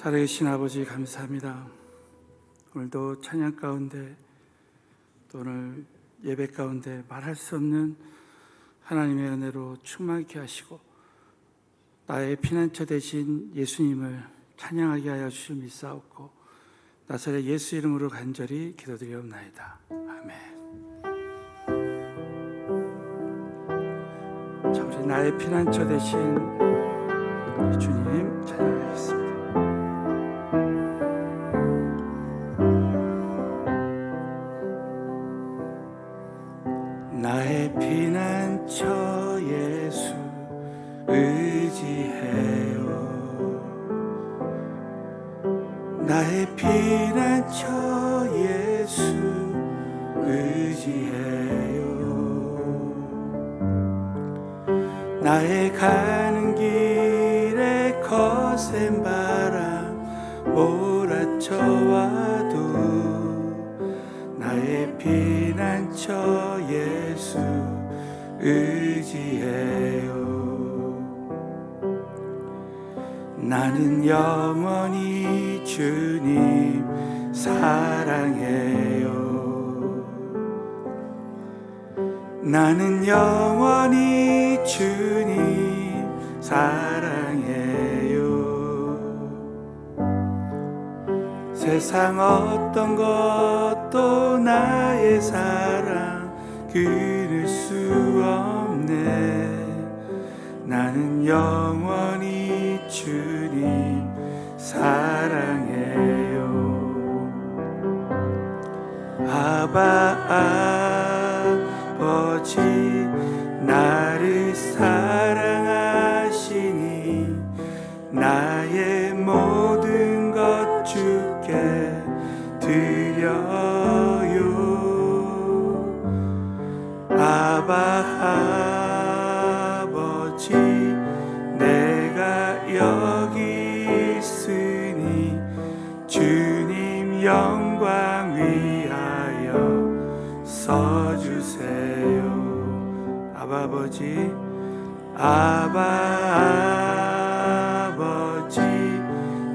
살아계신 아버지 감사합니다. 오늘도 찬양 가운데 또 오늘 예배 가운데 말할 수 없는 하나님의 은혜로 충만케 하시고 나의 피난처 되신 예수님을 찬양하게 하여 주실 믿사옵고 나사렛 예수 이름으로 간절히 기도드리옵나이다. 아멘. 자, 우리 나의 피난처 되신 우리 주님 찬양하겠습니다. 나의 피난처 예수 의지해요. 나의 피난처 예수 의지해요. 나의 가는 길에 거센 바람 몰아쳐와도 나의 피난처 예수 의지해요. 나는 영원히 주님 사랑해요. 나는 영원히 주님 사랑해요. 세상 어떤 것도 나의 사랑 끊을 수 없네. 나는 영원히 주님 사랑해요. 아버지 나를 사랑하시니 나의 모든 것 주께 드려요. 아버지 내가 여기 있으니 주님 영광 위하여 써주세요. 아버지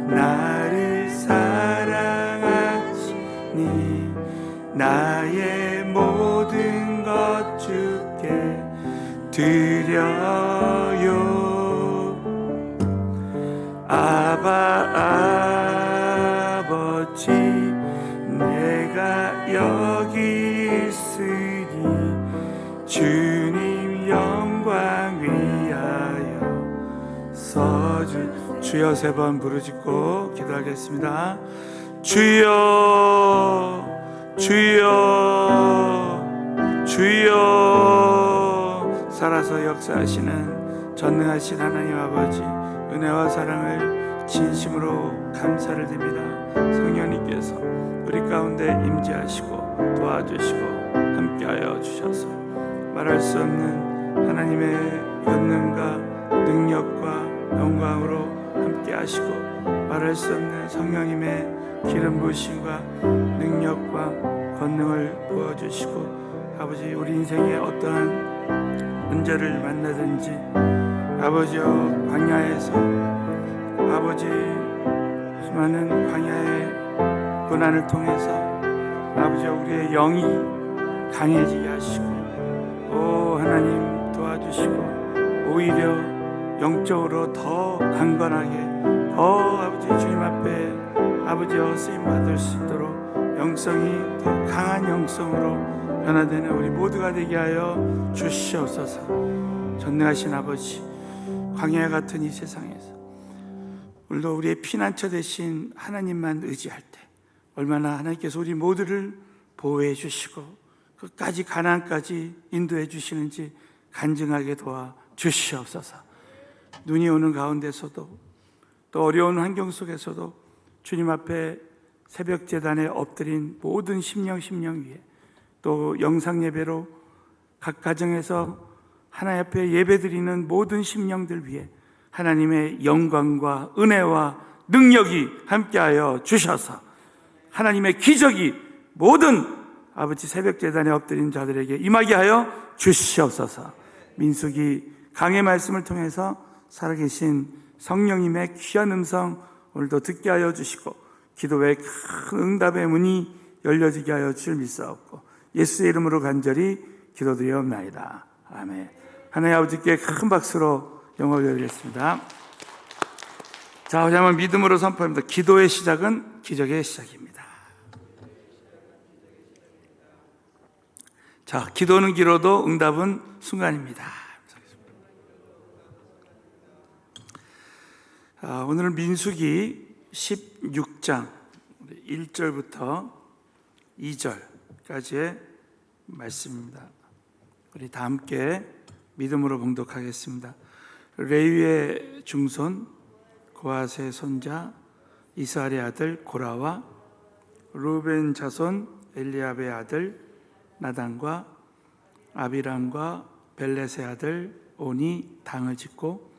나를 사랑하시니 나의 모든 것 주께 드려요. 아버지 내가 여기 있으니 주님 영광 위하여 주여 세 번 부르짖고 기도하겠습니다. 주여 주여 주여. 살아서 역사하시는 전능하신 하나님 아버지 은혜와 사랑을 진심으로 감사를 드립니다. 성령님께서 우리 가운데 임재하시고 도와주시고 함께하여 주셔서 말할 수 없는 하나님의 권능과 능력과 영광으로 함께하시고 말할 수 없는 성령님의 기름 부으심과 능력과 권능을 부어주시고 아버지 우리 인생에 어떠한 문제를 만나든지 아버지여 광야에서 아버지 수많은 광야의 고난을 통해서 아버지여 우리의 영이 강해지게 하시고 오 하나님 도와주시고 오히려 영적으로 더 강건하게 더 아버지 주님 앞에 아버지여 쓰임받을 수 있도록 영성이 더 강한 영성으로 변화되는 우리 모두가 되게 하여 주시옵소서. 전능하신 아버지 광야 같은 이 세상에서 오늘도 우리의 피난처 되신 하나님만 의지할 때 얼마나 하나님께서 우리 모두를 보호해 주시고 끝까지 가나안까지 인도해 주시는지 간증하게 도와 주시옵소서. 눈이 오는 가운데서도 또 어려운 환경 속에서도 주님 앞에 새벽 제단에 엎드린 모든 심령 위에 또 영상 예배로 각 가정에서 하나님 앞에 예배드리는 모든 심령들 위에 하나님의 영광과 은혜와 능력이 함께하여 주셔서 하나님의 기적이 모든 아버지 새벽 제단에 엎드린 자들에게 임하게 하여 주시옵소서. 민수기 강의 말씀을 통해서 살아계신 성령님의 귀한 음성 오늘도 듣게 하여 주시고 기도의 큰 응답의 문이 열려지게 하여 주실 믿사옵고 예수의 이름으로 간절히 기도드리옵나이다. 아멘. 하나님 아버지께 큰 박수로 영광을 드리겠습니다. 자, 우리 한번 믿음으로 선포합니다. 기도의 시작은 기적의 시작입니다. 자, 기도는 길어도 응답은 순간입니다. 오늘은 민수기 16장 1절부터 2절까지의 말씀입니다. 우리 다 함께 믿음으로 봉독하겠습니다. 레위의 중손 고핫의 손자 이스라엘의 아들 고라와 루벤 자손 엘리압의 아들 나단과 아비람과 벨렛의 아들 온이 당을 짓고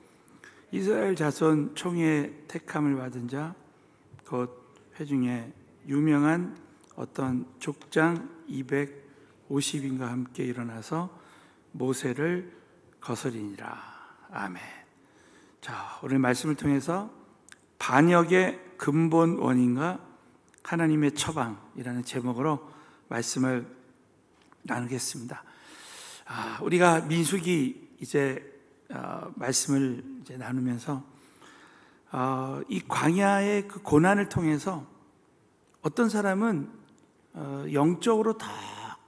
이스라엘 자손 총회의 택함을 받은 자 곧 회중에 유명한 어떤 족장 250인과 함께 일어나서 모세를 거스리니라. 아멘. 자, 오늘 말씀을 통해서 반역의 근본 원인과 하나님의 처방이라는 제목으로 말씀을 나누겠습니다. 우리가 민수기 말씀을 나누면서 이 광야의 그 고난을 통해서 어떤 사람은 영적으로 더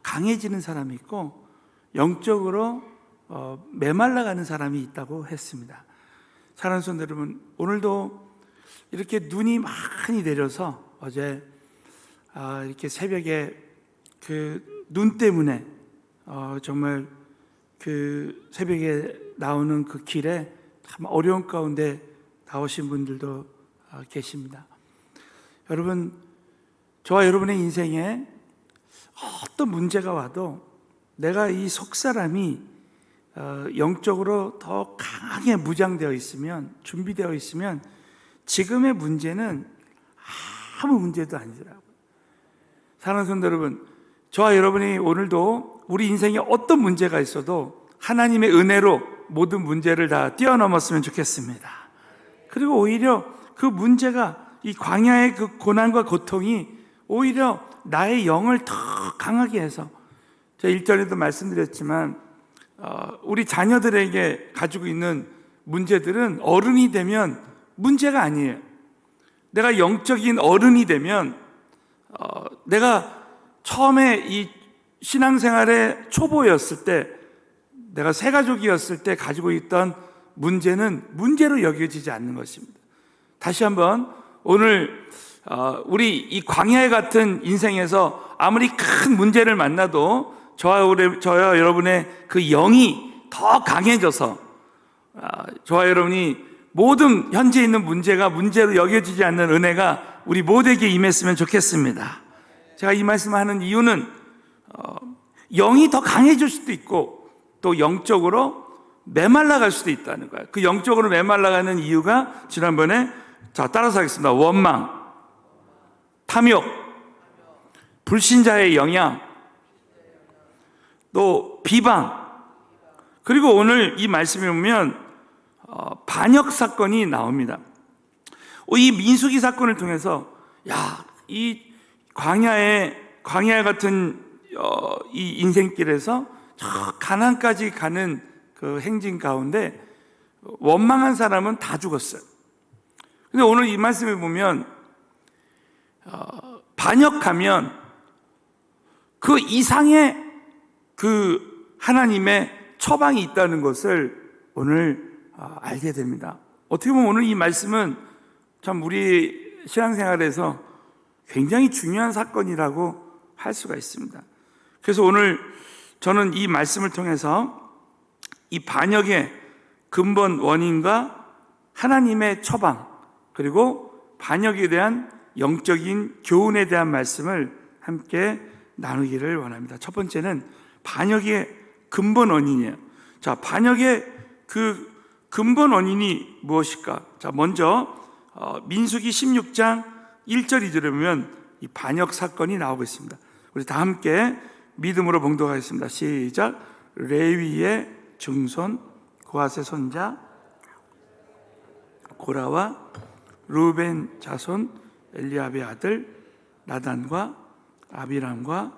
강해지는 사람이 있고 영적으로 메말라가는 사람이 있다고 했습니다. 사랑하는 성도 여러분, 오늘도 이렇게 눈이 많이 내려서 어제 이렇게 새벽에 그 눈 때문에 정말 그 새벽에 나오는 그 길에 참 어려운 가운데 나오신 분들도 계십니다. 여러분, 저와 여러분의 인생에 어떤 문제가 와도 내가 이 속사람이 영적으로 더 강하게 무장되어 있으면, 준비되어 있으면 지금의 문제는 아무 문제도 아니더라고요. 사랑하는 성도 여러분, 저와 여러분이 오늘도 우리 인생에 어떤 문제가 있어도 하나님의 은혜로 모든 문제를 다 뛰어넘었으면 좋겠습니다. 그리고 오히려 그 문제가 이 광야의 그 고난과 고통이 오히려 나의 영을 더 강하게 해서, 제가 1절에도 말씀드렸지만 우리 자녀들에게 가지고 있는 문제들은 어른이 되면 문제가 아니에요. 내가 영적인 어른이 되면 내가 처음에 이 신앙생활의 초보였을 때, 내가 새가족이었을 때 가지고 있던 문제는 문제로 여겨지지 않는 것입니다. 다시 한번 오늘 우리 이 광야 같은 인생에서 아무리 큰 문제를 만나도 저와 여러분의 그 영이 더 강해져서 저와 여러분이 모든 현재 있는 문제가 문제로 여겨지지 않는 은혜가 우리 모두에게 임했으면 좋겠습니다. 제가 이 말씀을 하는 이유는 영이 더 강해질 수도 있고 또 영적으로 메말라갈 수도 있다는 거예요. 그 영적으로 메말라가는 이유가 지난번에 따라서 하겠습니다. 원망, 탐욕, 불신자의 영향, 또 비방, 그리고 오늘 이 말씀에 보면 반역 사건이 나옵니다. 이 민수기 사건을 통해서 이 광야 같은 이 인생길에서 저 가나안까지 가는 그 행진 가운데 원망한 사람은 다 죽었어요. 근데 오늘 이 말씀에 보면 반역하면 그 이상의 그 하나님의 처방이 있다는 것을 오늘 알게 됩니다. 어떻게 보면 오늘 이 말씀은 참 우리 신앙생활에서 굉장히 중요한 사건이라고 할 수가 있습니다. 그래서 오늘 저는 이 말씀을 통해서 이 반역의 근본 원인과 하나님의 처방, 그리고 반역에 대한 영적인 교훈에 대한 말씀을 함께 나누기를 원합니다. 첫 번째는 반역의 근본 원인이에요. 자, 반역의 그 근본 원인이 무엇일까? 자, 먼저 민수기 16장 1절 2절에 보면 이 반역 사건이 나오고 있습니다. 우리 다 함께 믿음으로 봉독하겠습니다. 시작. 레위의 중손 고핫의 손자 고라와 르우벤 자손 엘리압의 아들 나단과 아비람과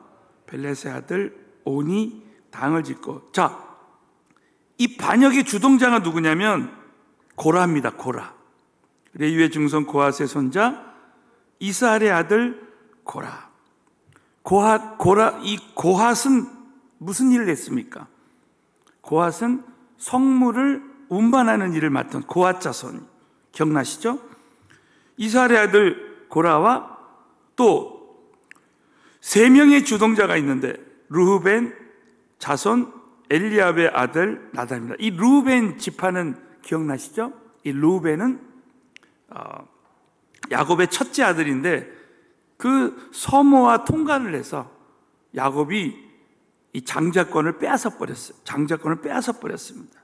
벨렛의 아들 온이 당을 짓고, 자, 이 반역의 주동자가 누구냐면 고라입니다. 고라. 레위의 증손 고핫의 손자 이스라엘의 아들 고라. 이 고핫은 무슨 일을 했습니까? 고핫은 성물을 운반하는 일을 맡은 고핫 자손, 기억나시죠? 이스라엘의 아들 고라와 또 3명의 주동자가 있는데 르우벤 자손 엘리압의 아들 나단입니다. 이 르우벤 지파는 기억나시죠? 이 르우벤은 야곱의 첫째 아들인데 그 서모와 통관을 해서 야곱이 이 장자권을 빼앗아 버렸어요. 장자권을 빼앗아 버렸습니다.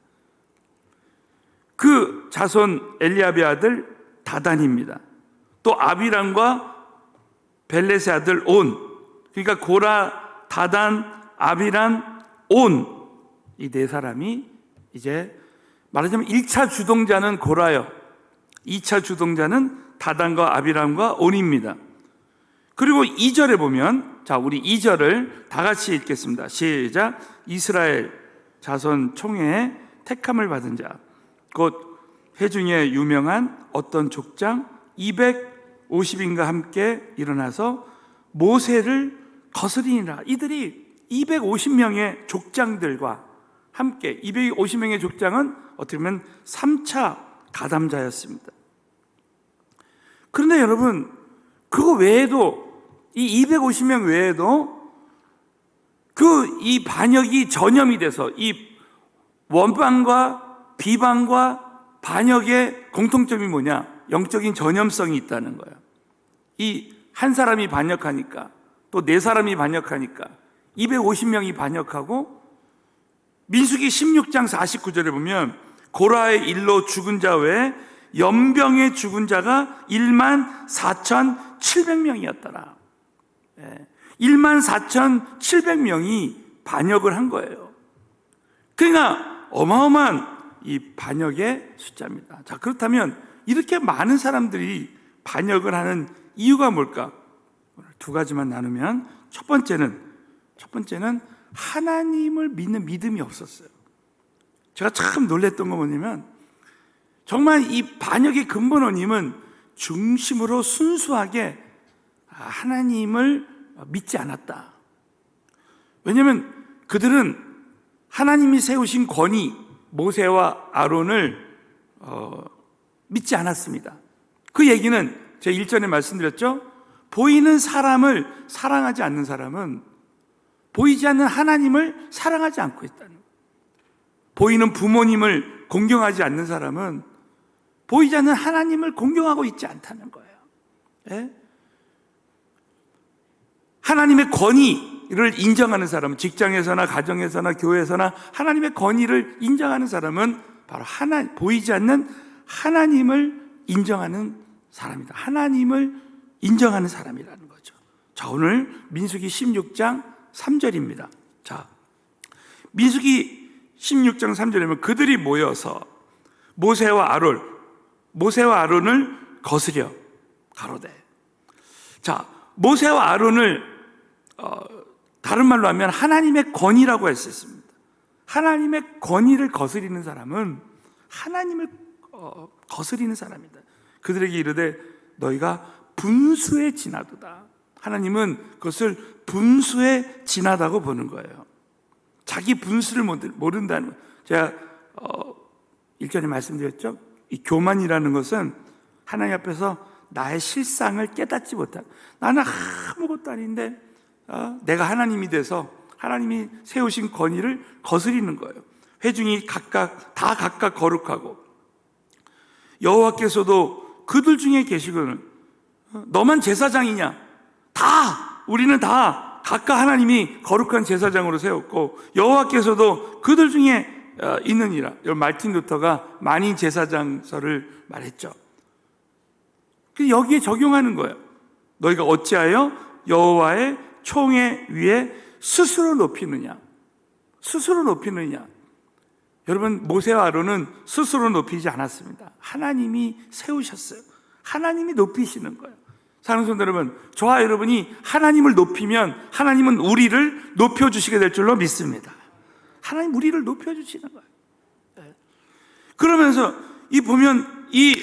그 자손 엘리압의 아들 다단입니다. 또 아비람과 벨렛의 아들 온, 그러니까 고라, 다단, 아비람, 온, 이 4사람이 이제 말하자면 1차 주동자는 고라요, 2차 주동자는 다단과 아비람과 온입니다. 그리고 2절에 보면, 자, 우리 2절을 다 같이 읽겠습니다. 시작. 이스라엘 자손 총회에 택함을 받은 자, 곧 회중에 유명한 어떤 족장 250인과 함께 일어나서 모세를 거스리니라. 이들이 250명의 족장들과 함께, 250명의 족장은 어떻게 보면 3차 가담자였습니다. 그런데 여러분, 그거 외에도, 이 250명 외에도 이 반역이 전염이 돼서 이 원방과 비방과 반역의 공통점이 뭐냐? 영적인 전염성이 있다는 거예요. 이 한 사람이 반역하니까, 또 4사람이 반역하니까 250명이 반역하고, 민수기 16장 49절에 보면 고라의 일로 죽은 자 외에 연병의 죽은 자가 14,700명이었더라. 14,700명이 반역을 한 거예요. 그러니까 어마어마한 이 반역의 숫자입니다. 자, 그렇다면 이렇게 많은 사람들이 반역을 하는 이유가 뭘까? 오늘 2가지만 나누면, 첫 번째는 하나님을 믿는 믿음이 없었어요. 제가 참 놀랬던 거 뭐냐면, 정말 이 반역의 근본 원인은 중심으로 순수하게 하나님을 믿지 않았다. 왜냐하면 그들은 하나님이 세우신 권위, 모세와 아론을 믿지 않았습니다. 그 얘기는 제가 1절에 말씀드렸죠. 보이는 사람을 사랑하지 않는 사람은 보이지 않는 하나님을 사랑하지 않고 있다는 거예요. 보이는 부모님을 공경하지 않는 사람은 보이지 않는 하나님을 공경하고 있지 않다는 거예요. 예? 하나님의 권위를 인정하는 사람은, 직장에서나 가정에서나 교회에서나 하나님의 권위를 인정하는 사람은 바로 보이지 않는 하나님을 인정하는 사람이다. 하나님을 인정하는 사람이라는 거죠. 자, 오늘 민수기 16장 3절입니다. 자, 민수기 16장 3절에 보면 그들이 모여서 모세와 아론을 거스려 가로되. 자, 모세와 아론을 다른 말로 하면 하나님의 권위라고 할 수 있습니다. 하나님의 권위를 거스리는 사람은 하나님을 거스리는 사람이다. 그들에게 이르되 너희가 분수에 지나도다. 하나님은 그것을 분수에 지나다고 보는 거예요. 자기 분수를 모른다는 거예요. 제가 1절에 말씀드렸죠. 이 교만이라는 것은 하나님 앞에서 나의 실상을 깨닫지 못한, 나는 아무것도 아닌데 내가 하나님이 돼서 하나님이 세우신 권위를 거스리는 거예요. 회중이 각각 거룩하고, 여호와께서도 그들 중에 계시거늘 너만 제사장이냐? 우리는 다 각각 하나님이 거룩한 제사장으로 세웠고 여호와께서도 그들 중에 있느니라. 말틴 루터가 만인 제사장서를 말했죠. 여기에 적용하는 거예요. 너희가 어찌하여 여호와의 총회 위에 스스로 높이느냐? 여러분, 모세와 아론은 스스로 높이지 않았습니다. 하나님이 세우셨어요. 하나님이 높이시는 거예요. 사랑하는 성도 여러분, 저와 여러분이 하나님을 높이면 하나님은 우리를 높여주시게 될 줄로 믿습니다. 하나님 우리를 높여주시는 거예요. 그러면서 보면 이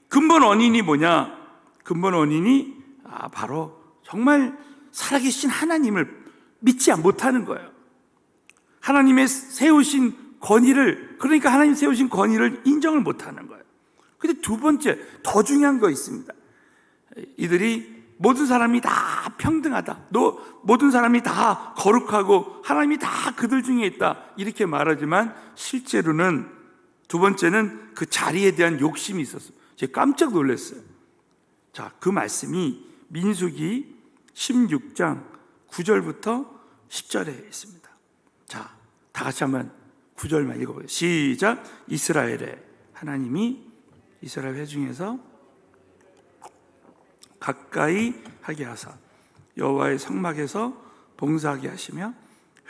근본 원인이 뭐냐? 근본 원인이 바로 정말 살아계신 하나님을 믿지 못하는 거예요. 하나님의 세우신 권위를, 그러니까 하나님 세우신 권위를 인정을 못하는 거예요. 근데 두 번째, 더 중요한 거 있습니다. 이들이 모든 사람이 다 평등하다, 모든 사람이 다 거룩하고 하나님이 다 그들 중에 있다, 이렇게 말하지만 실제로는 두 번째는 그 자리에 대한 욕심이 있었어요. 제가 깜짝 놀랐어요. 자, 그 말씀이 민수기 16장 9절부터 10절에 있습니다. 자, 다 같이 한번 9절만 읽어보세요. 시작. 이스라엘의 하나님이 이스라엘 회중에서 가까이 하게 하사 여호와의 성막에서 봉사하게 하시며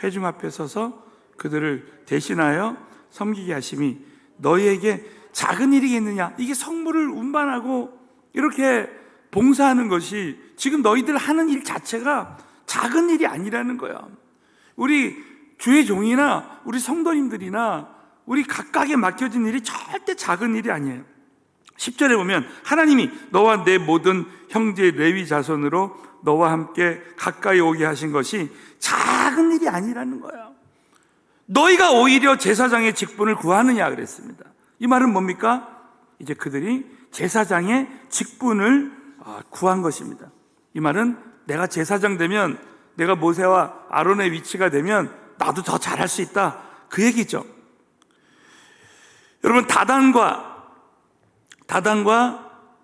회중 앞에 서서 그들을 대신하여 섬기게 하심이 너희에게 작은 일이겠느냐? 이게 성물을 운반하고 이렇게 봉사하는 것이 지금 너희들 하는 일 자체가 작은 일이 아니라는 거야. 우리 주의 종이나 우리 성도님들이나 우리 각각에 맡겨진 일이 절대 작은 일이 아니에요. 10절에 보면 하나님이 너와 내 모든 형제 레위 자손으로 너와 함께 가까이 오게 하신 것이 작은 일이 아니라는 거야. 너희가 오히려 제사장의 직분을 구하느냐 그랬습니다. 이 말은 뭡니까? 이제 그들이 제사장의 직분을 구한 것입니다. 이 말은 내가 제사장 되면, 내가 모세와 아론의 위치가 되면 나도 더 잘할 수 있다, 그 얘기죠. 여러분, 다단과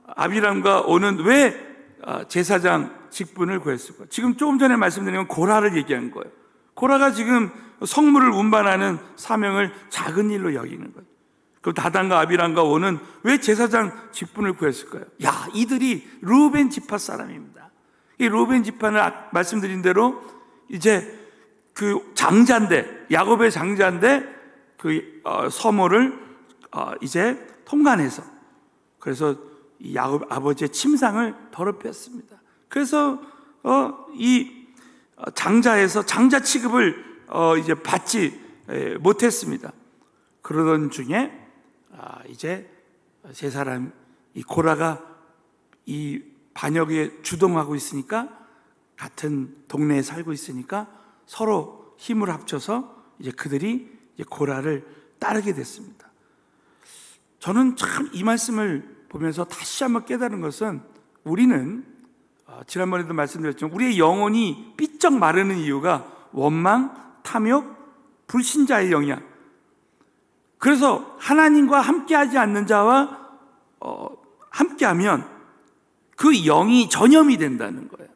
아비람과 오는 왜 제사장 직분을 구했을까? 지금 조금 전에 말씀드린 건 고라를 얘기한 거예요. 고라가 지금 성물을 운반하는 사명을 작은 일로 여기는 거예요. 그럼 다단과 아비람과 오는 왜 제사장 직분을 구했을까요? 이들이 르우벤 지파 사람입니다. 이 르우벤 지파는 말씀드린 대로 이제 그 장자인데, 야곱의 장자인데 그 서모를 이제 통관해서, 그래서 이 야곱 아버지의 침상을 더럽혔습니다. 그래서 이 장자에서 장자 취급을 이제 받지 못했습니다. 그러던 중에 이제 세 사람, 이 고라가 이 반역에 주동하고 있으니까, 같은 동네에 살고 있으니까 서로 힘을 합쳐서 이제 그들이 이제 고라를 따르게 됐습니다. 저는 참 이 말씀을 보면서 다시 한번 깨달은 것은, 우리는 지난번에도 말씀드렸지만 우리의 영혼이 삐쩍 마르는 이유가 원망, 탐욕, 불신자의 영이야. 그래서 하나님과 함께하지 않는 자와 함께하면 그 영이 전염이 된다는 거예요.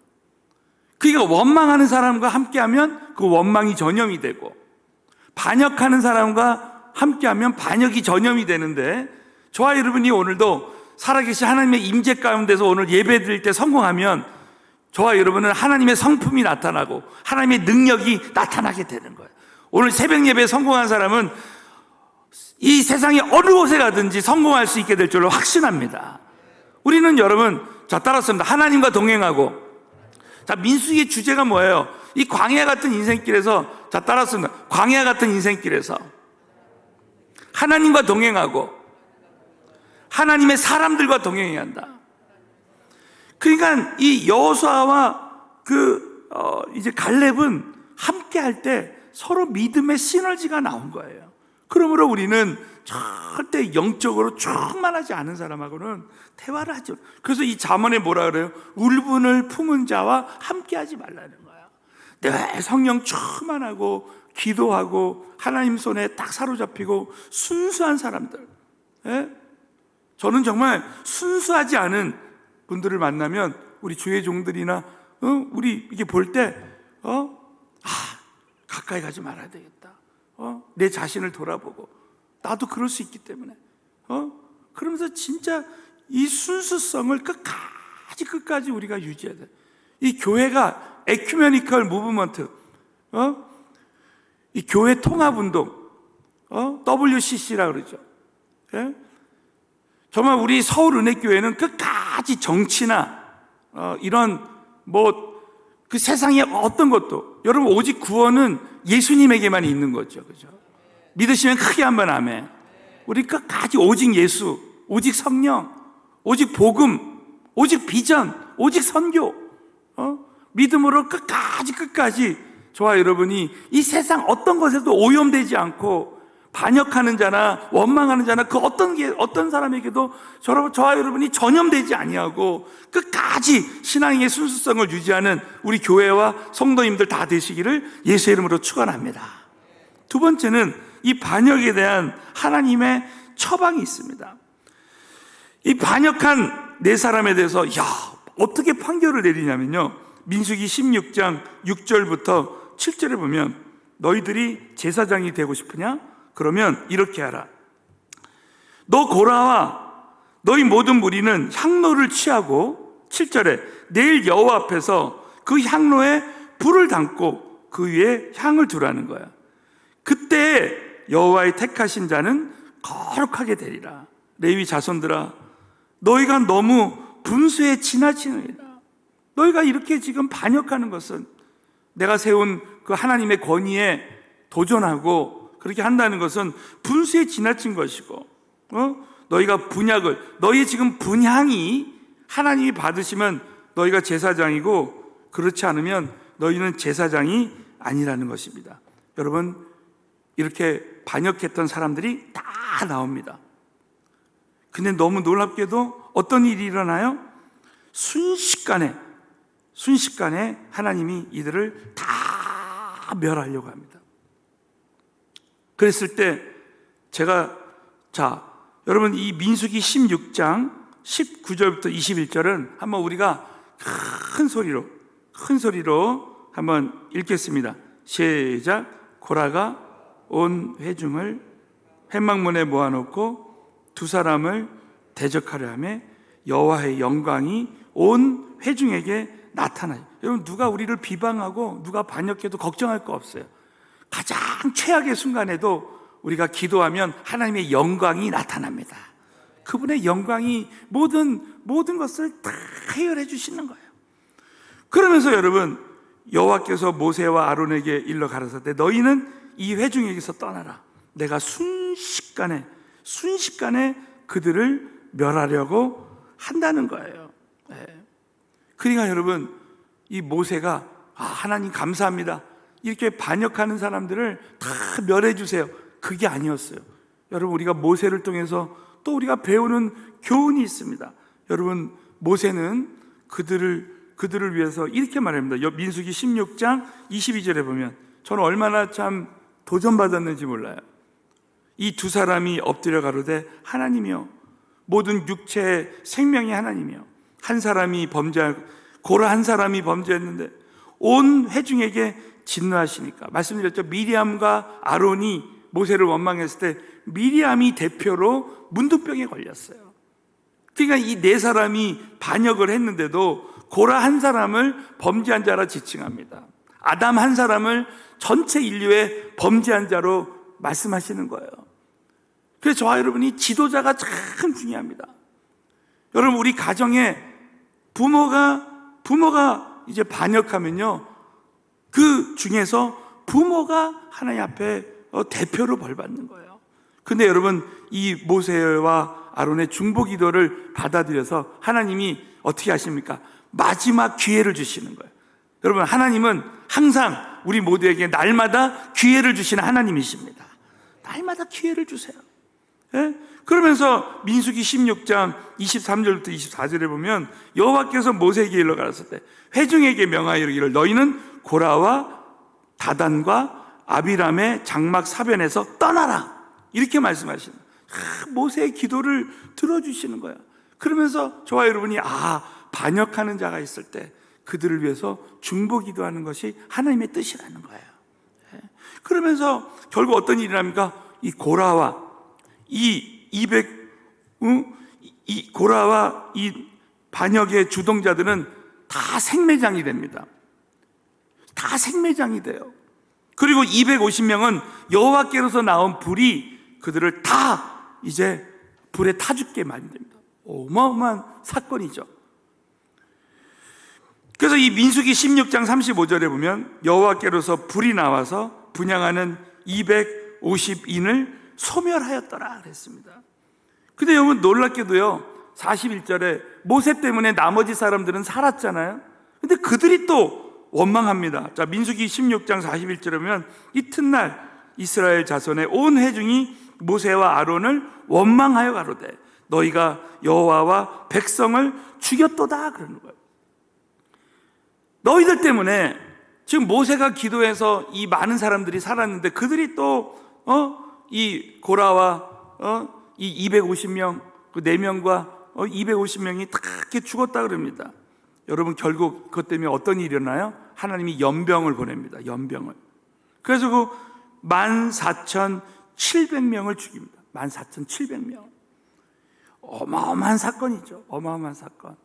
그러니까 원망하는 사람과 함께하면 그 원망이 전염이 되고, 반역하는 사람과 함께하면 반역이 전염이 되는데, 저와 여러분이 오늘도 살아계신 하나님의 임재 가운데서 오늘 예배 드릴 때 성공하면 저와 여러분은 하나님의 성품이 나타나고 하나님의 능력이 나타나게 되는 거예요. 오늘 새벽 예배에 성공한 사람은 이 세상의 어느 곳에 가든지 성공할 수 있게 될 줄로 확신합니다. 우리는 여러분, 자, 따랐습니다. 하나님과 동행하고. 자, 민수기의 주제가 뭐예요? 이 광야 같은 인생길에서, 자, 따랐습니다. 광야 같은 인생길에서 하나님과 동행하고 하나님의 사람들과 동행해야 한다. 그러니까 이 여호수아와 이제 갈렙은 함께 할 때 서로 믿음의 시너지가 나온 거예요. 그러므로 우리는 절대 영적으로 충만하지 않은 사람하고는 대화를 하죠. 그래서 이 잠언에 뭐라 그래요? 울분을 품은 자와 함께 하지 말라는 거야. 늘 성령 충만하고 기도하고 하나님 손에 딱 사로잡히고 순수한 사람들. 예? 저는 정말 순수하지 않은 분들을 만나면 우리 주의 종들이나 우리 이게 볼 때 가까이 가지 말아야 되겠다. 내 자신을 돌아보고 나도 그럴 수 있기 때문에 그러면서 진짜 이 순수성을 끝까지 우리가 유지해야 돼. 이 교회가 에큐메니컬 무브먼트, 이 교회 통합 운동, WCC라 그러죠. 예? 정말 우리 서울은혜교회는 끝까지 정치나 이런 그 세상의 어떤 것도, 여러분 오직 구원은 예수님에게만 있는 거죠. 그죠? 믿으시면 크게 한번 아멘. 우리 끝까지 오직 예수, 오직 성령, 오직 복음, 오직 비전, 오직 선교, 믿음으로 끝까지 저와 여러분이 이 세상 어떤 것에도 오염되지 않고 반역하는 자나 원망하는 자나 그 어떤 사람에게도 저와 여러분이 전염되지 아니하고 끝까지 신앙의 순수성을 유지하는 우리 교회와 성도님들 다 되시기를 예수의 이름으로 축원합니다. 두 번째는 이 반역에 대한 하나님의 처방이 있습니다. 이 반역한 네 사람에 대해서 어떻게 판결을 내리냐면요, 민수기 16장 6절부터 7절에 보면 너희들이 제사장이 되고 싶으냐? 그러면 이렇게 하라. 너 고라와 너희 모든 무리는 향로를 취하고 7절에 내일 여호와 앞에서 그 향로에 불을 담고 그 위에 향을 두라는 거야. 그때 여호와의 택하신 자는 거룩하게 되리라. 레위 자손들아, 너희가 너무 분수에 지나치느니라. 너희가 이렇게 지금 반역하는 것은 내가 세운 그 하나님의 권위에 도전하고 그렇게 한다는 것은 분수에 지나친 것이고, 너희가 너희의 지금 분향이 하나님이 받으시면 너희가 제사장이고, 그렇지 않으면 너희는 제사장이 아니라는 것입니다. 여러분, 이렇게 반역했던 사람들이 다 나옵니다. 근데 너무 놀랍게도 어떤 일이 일어나요? 순식간에 하나님이 이들을 다 멸하려고 합니다. 그랬을 때 여러분 이 민수기 16장 19절부터 21절은 한번 우리가 큰 소리로 한번 읽겠습니다. 시작. 고라가 온 회중을 회막문에 모아놓고 두 사람을 대적하려 하며 여호와의 영광이 온 회중에게 나타나요. 여러분, 누가 우리를 비방하고 누가 반역해도 걱정할 거 없어요. 가장 최악의 순간에도 우리가 기도하면 하나님의 영광이 나타납니다. 그분의 영광이 모든 것을 다 해결해 주시는 거예요. 그러면서 여러분, 여호와께서 모세와 아론에게 일러 가라사대 너희는 이 회중에게서 떠나라. 내가 순식간에 그들을 멸하려고 한다는 거예요. 그러니까 여러분, 이 모세가 하나님 감사합니다, 이렇게 반역하는 사람들을 다 멸해 주세요, 그게 아니었어요. 여러분, 우리가 모세를 통해서 또 우리가 배우는 교훈이 있습니다. 여러분, 모세는 그들을 위해서 이렇게 말합니다. 민수기 16장 22절에 보면, 저는 얼마나 참 도전받았는지 몰라요. 이 두 사람이 엎드려 가로되 하나님이여, 모든 육체의 생명이 하나님이여, 고라 한 사람이 범죄했는데 온 회중에게 진노하시니까. 말씀드렸죠. 미리암과 아론이 모세를 원망했을 때 미리암이 대표로 문둥병에 걸렸어요. 그러니까 이 네 사람이 반역을 했는데도 고라 한 사람을 범죄한 자라 지칭합니다. 아담 한 사람을 전체 인류의 범죄한 자로 말씀하시는 거예요. 그래서 저와 여러분이 지도자가 참 중요합니다. 여러분, 우리 가정에 부모가 이제 반역하면요, 그 중에서 부모가 하나님 앞에 대표로 벌 받는 거예요. 근데 여러분, 이 모세와 아론의 중보 기도를 받아들여서 하나님이 어떻게 하십니까? 마지막 기회를 주시는 거예요. 여러분, 하나님은 항상 우리 모두에게 날마다 기회를 주시는 하나님이십니다. 날마다 기회를 주세요. 그러면서 민수기 16장 23절부터 24절에 보면 여호와께서 모세에게 일러 가라사대 때 회중에게 명하여 이르기를 너희는 고라와 다단과 아비람의 장막 사변에서 떠나라, 이렇게 말씀하시는 거예요. 모세의 기도를 들어주시는 거예요. 그러면서 저와 여러분이 반역하는 자가 있을 때 그들을 위해서 중보 기도하는 것이 하나님의 뜻이라는 거예요. 그러면서 결국 어떤 일이 납니까? 이 고라와 고라와 이 반역의 주동자들은 다 생매장이 됩니다. 다 생매장이 돼요. 그리고 250명은 여호와께로서 나온 불이 그들을 다 이제 불에 타 죽게 만듭니다. 어마어마한 사건이죠. 그래서 이 민수기 16장 35절에 보면 여호와께로서 불이 나와서 분향하는 250인을 소멸하였더라 그랬습니다. 근데 여러분 놀랍게도요, 41절에 모세 때문에 나머지 사람들은 살았잖아요. 근데 그들이 또 원망합니다. 자, 민수기 16장 41절에 보면 이튿날 이스라엘 자손의 온 회중이 모세와 아론을 원망하여 가로되 너희가 여호와와 백성을 죽였도다 그러는 거예요. 너희들 때문에 지금 모세가 기도해서 이 많은 사람들이 살았는데 그들이 또 이 고라와 이 250명 그 4명과 250명이 다 이렇게 죽었다 그럽니다. 여러분 결국 그것 때문에 어떤 일이 일어나요? 하나님이 연병을 보냅니다. 연병을. 그래서 그 14,700명을 죽입니다. 14,700명. 어마어마한 사건이죠. 어마어마한 사건.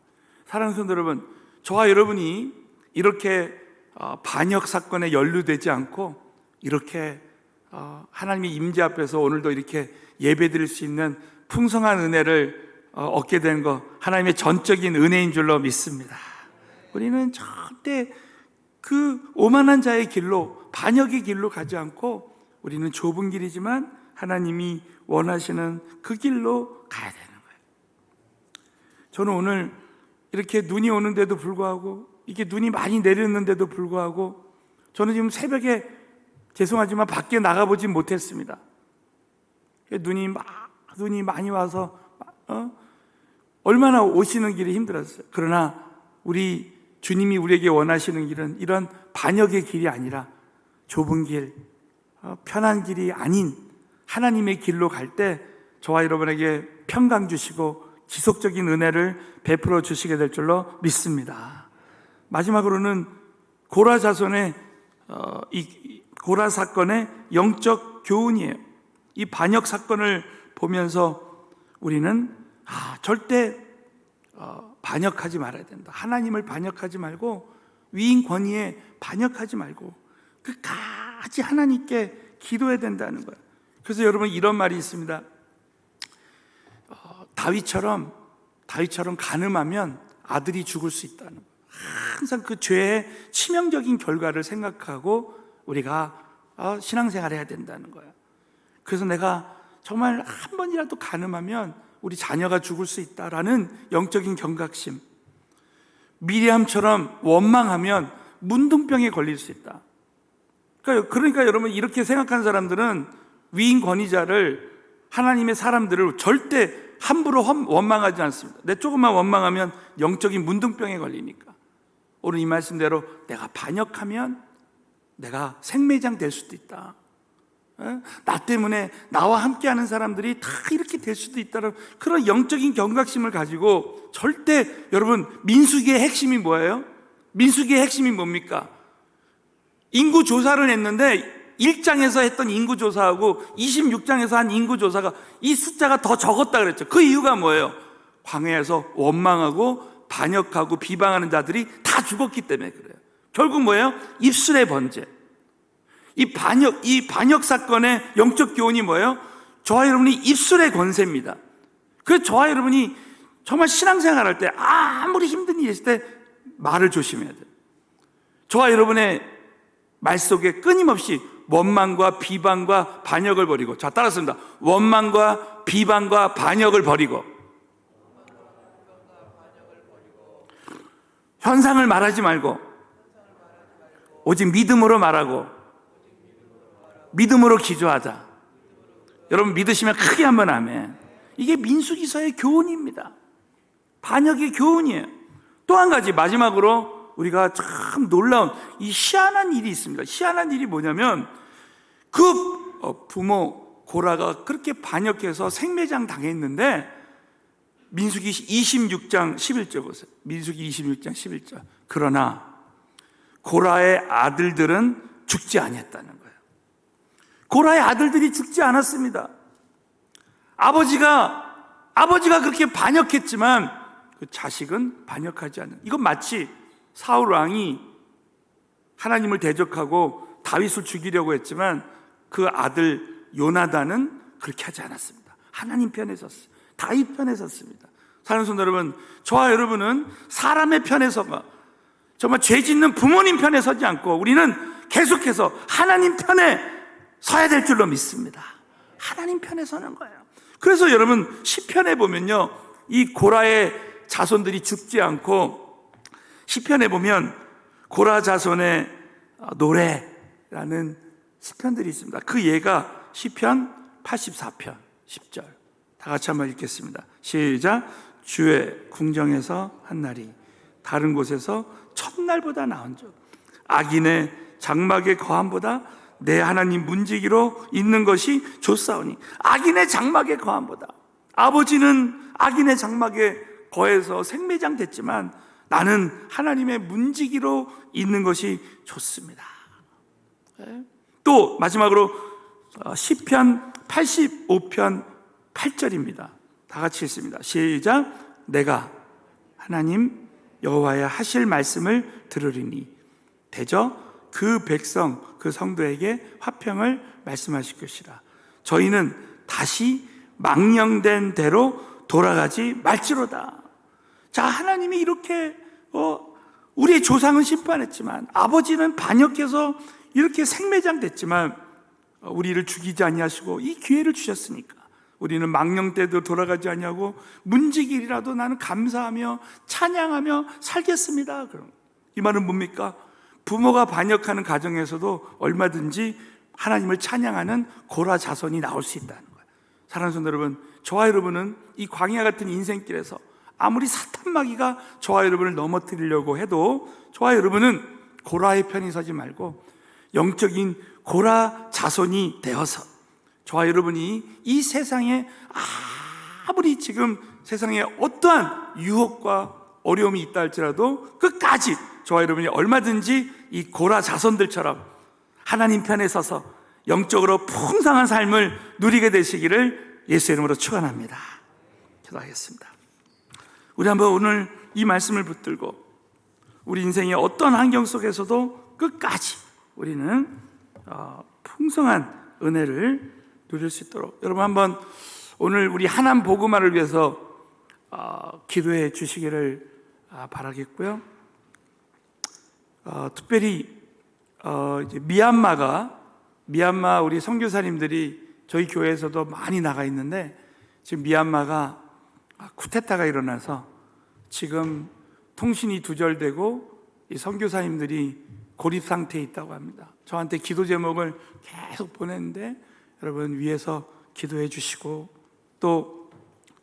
사랑하는 성도 여러분, 저와 여러분이 이렇게 반역 사건에 연루되지 않고 이렇게 하나님의 임재 앞에서 오늘도 이렇게 예배드릴 수 있는 풍성한 은혜를 얻게 된 것, 하나님의 전적인 은혜인 줄로 믿습니다. 우리는 절대 그 오만한 자의 길로, 반역의 길로 가지 않고 우리는 좁은 길이지만 하나님이 원하시는 그 길로 가야 되는 거예요. 저는 오늘 이렇게 눈이 오는데도 불구하고, 이게 눈이 많이 내렸는데도 불구하고 저는 지금 새벽에 죄송하지만 밖에 나가보진 못했습니다. 눈이 많이 와서 얼마나 오시는 길이 힘들었어요. 그러나 우리 주님이 우리에게 원하시는 길은 이런 반역의 길이 아니라 좁은 길, 편한 길이 아닌 하나님의 길로 갈 때 저와 여러분에게 평강 주시고 지속적인 은혜를 베풀어 주시게 될 줄로 믿습니다. 마지막으로는 고라 자손의 이 고라 사건의 영적 교훈이에요. 이 반역 사건을 보면서 우리는 절대 반역하지 말아야 된다. 하나님을 반역하지 말고 위인 권위에 반역하지 말고 끝까지 하나님께 기도해야 된다는 거예요. 그래서 여러분 이런 말이 있습니다. 다윗처럼 간음하면 아들이 죽을 수 있다는 거예요. 항상 그 죄의 치명적인 결과를 생각하고 우리가 신앙생활을 해야 된다는 거예요. 그래서 내가 정말 한 번이라도 간음하면 우리 자녀가 죽을 수 있다라는 영적인 경각심, 미리암처럼 원망하면 문둥병에 걸릴 수 있다. 그러니까 여러분 이렇게 생각하는 사람들은 위인 권위자를, 하나님의 사람들을 절대 함부로 원망하지 않습니다. 내 조금만 원망하면 영적인 문둥병에 걸리니까. 오늘 이 말씀대로 내가 반역하면 내가 생매장 될 수도 있다. 나 때문에 나와 함께하는 사람들이 다 이렇게 될 수도 있다는 그런 영적인 경각심을 가지고 절대, 여러분 민수기의 핵심이 뭐예요? 민수기의 핵심이 뭡니까? 인구 조사를 했는데 1장에서 했던 인구 조사하고 26장에서 한 인구 조사가 이 숫자가 더 적었다 그랬죠. 그 이유가 뭐예요? 광야에서 원망하고 반역하고 비방하는 자들이 다 죽었기 때문에 그래요. 결국 뭐예요? 입술의 번제. 이 반역 사건의 영적 교훈이 뭐예요? 저와 여러분이 입술의 권세입니다. 그래서 저와 여러분이 정말 신앙생활 할 때 아무리 힘든 일이 있을 때 말을 조심해야 돼요. 저와 여러분의 말 속에 끊임없이 원망과 비방과 반역을 버리고, 자 따라습니다. 원망과 비방과 반역을 버리고, 현상을 말하지 말고 오직 믿음으로 말하고 믿음으로 기도하자. 여러분 믿으시면 크게 한번 아멘. 이게 민수기서의 교훈입니다. 반역의 교훈이에요. 또 한 가지 마지막으로 우리가 참 놀라운 이 희한한 일이 있습니다. 희한한 일이 뭐냐면 그 부모 고라가 그렇게 반역해서 생매장 당했는데 민수기 26장 11절 보세요. 민수기 26장 11절. 그러나 고라의 아들들은 죽지 아니했다는 거예요. 고라의 아들들이 죽지 않았습니다. 아버지가 그렇게 반역했지만 그 자식은 반역하지 않는. 이건 마치 사울 왕이 하나님을 대적하고 다윗을 죽이려고 했지만 그 아들 요나단은 그렇게 하지 않았습니다. 하나님 편에 섰어요. 다윗 편에 섰습니다. 사랑하는 성도 여러분, 저와 여러분은 사람의 편에 서가 정말 죄 짓는 부모님 편에 서지 않고 우리는 계속해서 하나님 편에 서야 될 줄로 믿습니다. 하나님 편에 서는 거예요. 그래서 여러분 시편에 보면요, 이 고라의 자손들이 죽지 않고 시편에 보면 고라 자손의 노래라는 시편들이 있습니다. 그 예가 시편 84편 10절. 다 같이 한번 읽겠습니다. 시작. 주의 궁정에서 한 날이 다른 곳에서 첫날보다 나은 줄, 악인의 장막의 거함보다 내 하나님 문지기로 있는 것이 좋사오니. 악인의 장막의 거함보다, 아버지는 악인의 장막에 거해서 생매장 됐지만 나는 하나님의 문지기로 있는 것이 좋습니다. 또 마지막으로 시편 85편 8절입니다. 다 같이 읽습니다. 시작. 내가 하나님 여호와의 하실 말씀을 들으리니 대저 그 백성 그 성도에게 화평을 말씀하실 것이라. 저희는 다시 망령된 대로 돌아가지 말지로다. 자, 하나님이 이렇게 우리의 조상은 심판했지만, 아버지는 반역해서 이렇게 생매장 됐지만 우리를 죽이지 아니하시고 이 기회를 주셨으니까 우리는 망령되도 돌아가지 아니하고 문지기라도 나는 감사하며 찬양하며 살겠습니다. 그럼 이 말은 뭡니까? 부모가 반역하는 가정에서도 얼마든지 하나님을 찬양하는 고라 자손이 나올 수 있다는 거예요. 사랑하는 성도 여러분, 저와 여러분은 이 광야 같은 인생길에서 아무리 사탄마귀가 저와 여러분을 넘어뜨리려고 해도 저와 여러분은 고라의 편에 서지 말고 영적인 고라 자손이 되어서 저와 여러분이 이 세상에 아무리 지금 세상에 어떠한 유혹과 어려움이 있다 할지라도 끝까지 저와 여러분이 얼마든지 이 고라 자손들처럼 하나님 편에 서서 영적으로 풍성한 삶을 누리게 되시기를 예수 이름으로 축원합니다. 기도하겠습니다. 우리 한번 오늘 이 말씀을 붙들고 우리 인생의 어떤 환경 속에서도 끝까지 우리는 풍성한 은혜를 누릴 수 있도록 여러분 한번 오늘 우리 하남 복음화를 위해서 기도해 주시기를 바라겠고요. 특별히 이제 미얀마 우리 선교사님들이 저희 교회에서도 많이 나가 있는데 지금 미얀마가 쿠데타가 일어나서 지금 통신이 두절되고 이 선교사님들이 고립 상태에 있다고 합니다. 저한테 기도 제목을 계속 보냈는데 여러분 위에서 기도해 주시고 또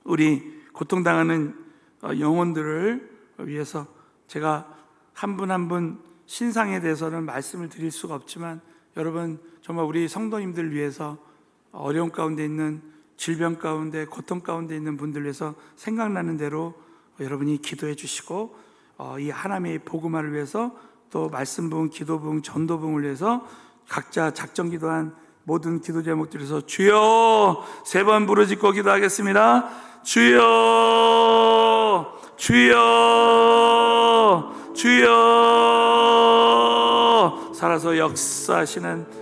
우리 고통당하는 영혼들을 위해서 제가 한 분 한 분 신상에 대해서는 말씀을 드릴 수가 없지만 여러분 정말 우리 성도님들 위해서 어려움 가운데 있는 질병 가운데 고통 가운데 있는 분들 위해서 생각나는 대로 여러분이 기도해 주시고 이 하나님의 복음화를 위해서 또 말씀 부흥, 기도 부흥, 전도 부흥을 위해서 각자 작정 기도한 모든 기도 제목들에서 주여 3번 부르짖고 기도하겠습니다. 주여 주여 주여 살아서 역사하시는